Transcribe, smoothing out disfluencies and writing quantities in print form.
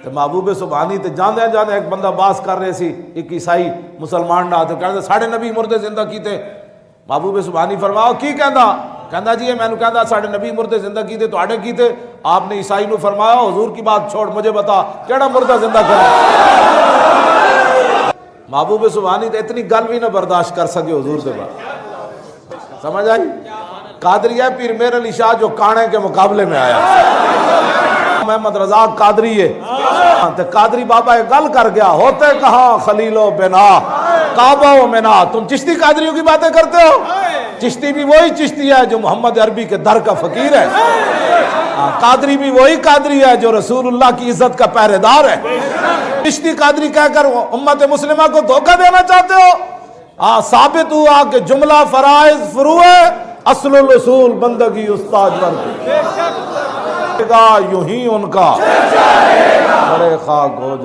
تو محبوب سبحانی تے جاندے جاندے ایک بندہ باس کر رہے سی، ایک عیسائی مسلمان ڈا تے کہندے ساڑھے نبی مردے زندہ کیتے۔ محبوب سبحانی فرماؤ کی کہندا جی میں نے کہندا ساڑھے نبی مردے زندہ کیتے تواڈے کیتے؟ آپ نے عیسائی نو فرمایا حضور کی بات چھوڑ، مجھے بتا کیڑا مردہ زندہ کرا۔ محبوب سبحانی تے اتنی گل بھی نہ برداشت کر سکے حضور سے بات، سمجھ آئی؟ قادریہ پیر میر علی شاہ جو کانے کے مقابلے میں آیا، محمد رضا قادری ہے تے قادری بابا ایک گل کر گیا، ہوتے کہاں خلیل و بنا کعبہ و منا۔ تم چشتی قادریوں کی باتیں کرتے ہو؟ چشتی بھی وہی چشتی ہے جو محمد عربی کے در کا فقیر ہے، قادری بھی وہی قادری ہے جو رسول اللہ کی عزت کا پہرے دار ہے۔ چشتی قادری کہہ کر امت مسلمہ کو دھوکہ دینا چاہتے ہو؟ ثابت ہوا کہ جملہ فرائض فروع ہے، اصل الاصول بندگی استاد ورد یوں ہی ان کا بڑے خاک ہو